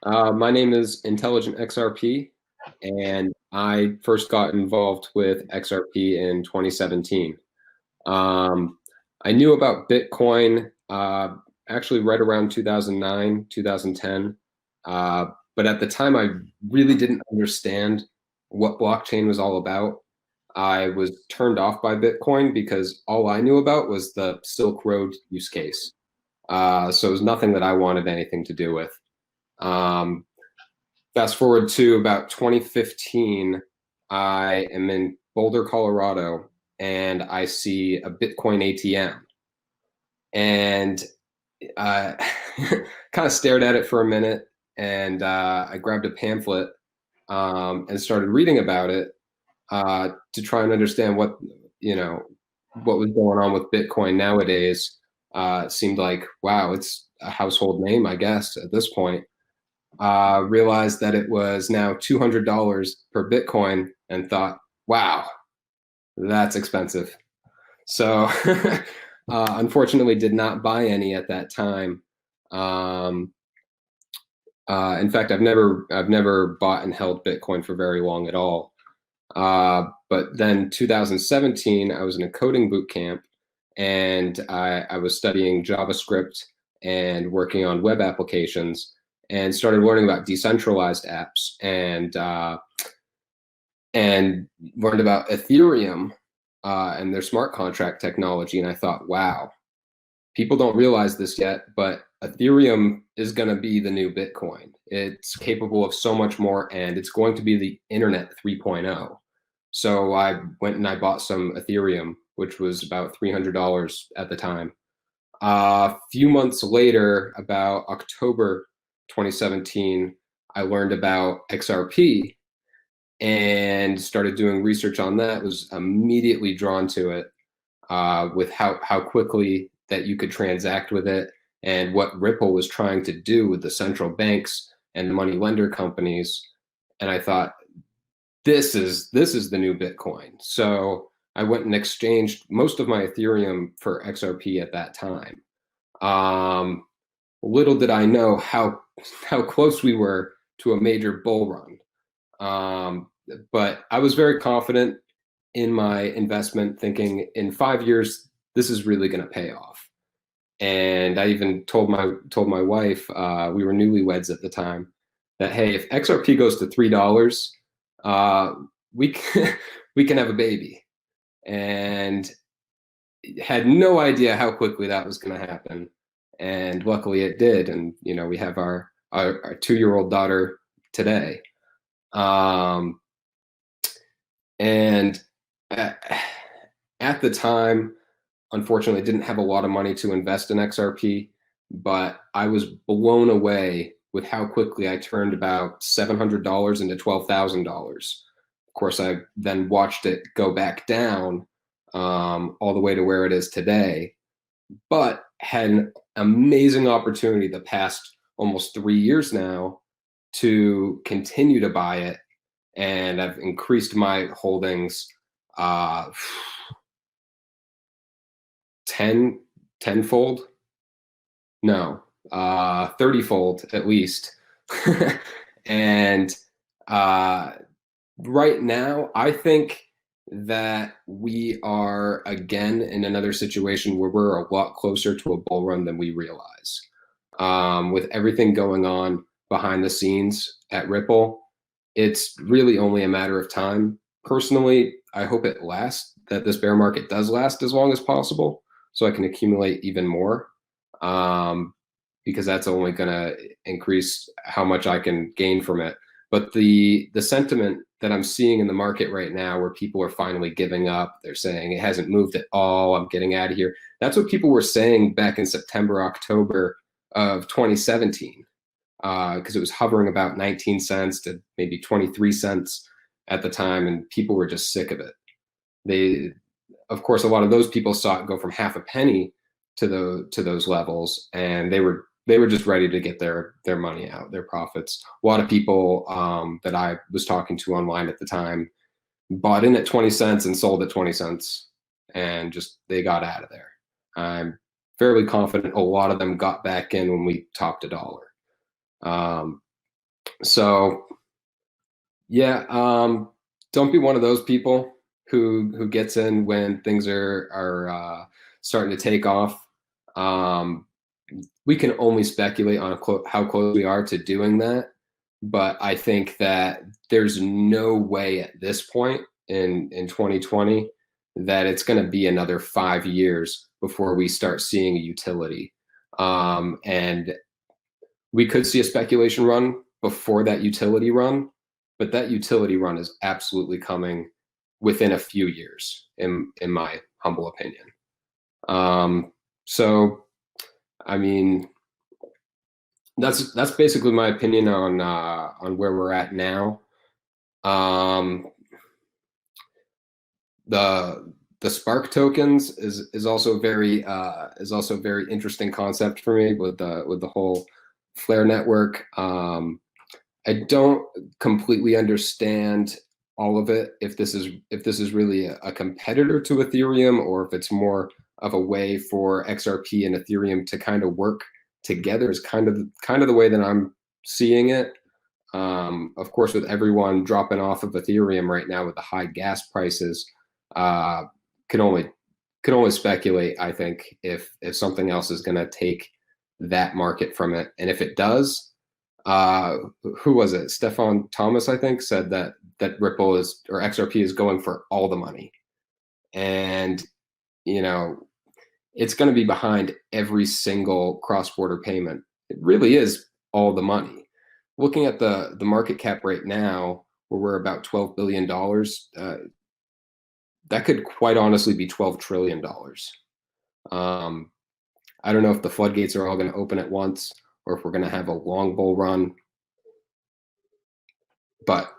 My name is Intelligent XRP, and I first got involved with XRP in 2017. Um, I knew about Bitcoin actually right around 2009, 2010, but at the time I really didn't understand what blockchain was all about. I was turned off by Bitcoin because all I knew about was the Silk Road use case. So it was nothing that I wanted anything to do with. Um, Fast forward to about 2015, I am in Boulder, Colorado, and I see a Bitcoin ATM. And I kind of stared at it for a minute, and I grabbed a pamphlet and started reading about it to try and understand what was going on with Bitcoin nowadays. It seemed like, wow, it's a household name, I guess, at this point. Realized that it was now $200 per Bitcoin and thought, wow, that's expensive. So unfortunately did not buy any at that time. Um, in fact, I've never bought and held Bitcoin for very long at all. But then 2017, I was in a coding boot camp and I was studying JavaScript and working on web applications and started learning about decentralized apps and learned about Ethereum and their smart contract technology. And I thought, wow, people don't realize this yet, but Ethereum is going to be the new Bitcoin. It's capable of so much more, and it's going to be the Internet 3.0. So I went and I bought some Ethereum, which was about $300 at the time. A few months later, about October 2017, I learned about XRP and started doing research on that. Was immediately drawn to it with how quickly that you could transact with it and what Ripple was trying to do with the central banks and the money lender companies. And I thought, this is the new Bitcoin. So I went and exchanged most of my Ethereum for XRP at that time. Little did I know how close we were to a major bull run. But I was very confident in my investment, thinking in 5 years this is really going to pay off. And I even told my wife, we were newlyweds at the time, that hey, if XRP goes to $3, we can, we can have a baby. And had no idea how quickly that was going to happen. And luckily it did. And we have our 2-year-old daughter today. And at the time, unfortunately, didn't have a lot of money to invest in XRP, but I was blown away with how quickly I turned about $700 into $12,000. Of course, I then watched it go back down all the way to where it is today, but had an amazing opportunity the past almost 3 years now to continue to buy it. And I've increased my holdings tenfold. No, 30-fold at least. And right now, I think that we are again in another situation where we're a lot closer to a bull run than we realize. With everything going on behind the scenes at Ripple, it's really only a matter of time. Personally, I hope it lasts, that this bear market does last as long as possible, so I can accumulate even more, because that's only going to increase how much I can gain from it. But the sentiment that I'm seeing in the market right now, where people are finally giving up, they're saying it hasn't moved at all, I'm getting out of here. That's what people were saying back in September, October of 2017. Because it was hovering about 19 cents to maybe 23 cents at the time, and people were just sick of it. Of course, a lot of those people saw it go from half a penny to those levels, and they were just ready to get their money out, their profits. A lot of people that I was talking to online at the time bought in at 20 cents and sold at 20 cents, and just they got out of there. I'm fairly confident a lot of them got back in when we topped $1. So yeah, don't be one of those people who gets in when things are starting to take off. Um, we can only speculate on how close we are to doing that, but I think that there's no way at this point in 2020 that it's going to be another 5 years before we start seeing a utility. And we could see a speculation run before that utility run, but that utility run is absolutely coming within a few years, in my humble opinion. So, I mean, that's basically my opinion on where we're at now. The Spark tokens is also very interesting concept for me with the whole Flare network. I don't completely understand all of it. If this is really a competitor to Ethereum, or if it's more of a way for XRP and Ethereum to kind of work together, is kind of the way that I'm seeing it. Of course, with everyone dropping off of Ethereum right now with the high gas prices, could only speculate, I think, if something else is going to take that market from it. And if it does, who was it? Stefan Thomas, I think, said that Ripple is, or XRP is, going for all the money. And, you know, it's going to be behind every single cross-border payment. It really is all the money. Looking at the market cap right now, where we're about $12 billion, that could quite honestly be $12 trillion. I don't know if the floodgates are all going to open at once, or if we're going to have a long bull run, but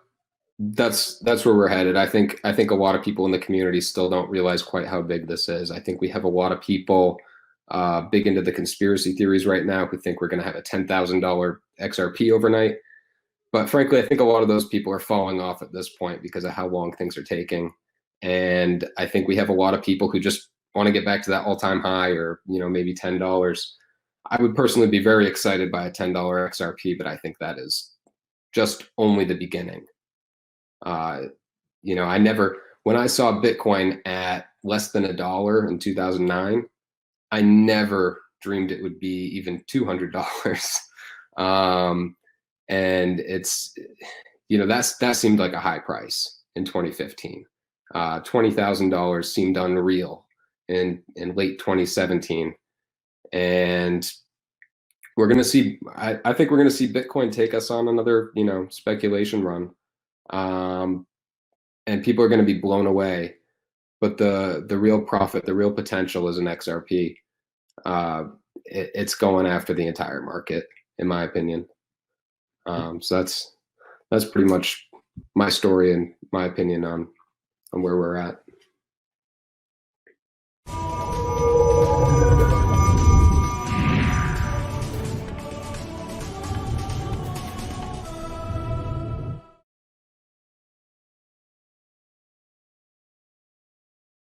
that's where we're headed. I think a lot of people in the community still don't realize quite how big this is. I think we have a lot of people big into the conspiracy theories right now who think we're going to have a $10,000 XRP overnight. But frankly, I think a lot of those people are falling off at this point because of how long things are taking. And I think we have a lot of people who just want to get back to that all-time high, or maybe $10. I would personally be very excited by a $10 XRP, but I think that is just only the beginning. When I saw Bitcoin at less than $1 in 2009, I never dreamed it would be even $200. And it's, that seemed like a high price in 2015. $20,000 seemed unreal in late 2017. And we're going to see, I think we're going to see Bitcoin take us on another, speculation run. And people are going to be blown away. But the real profit, the real potential is an XRP. It's going after the entire market, in my opinion. So that's pretty much my story and my opinion on where we're at.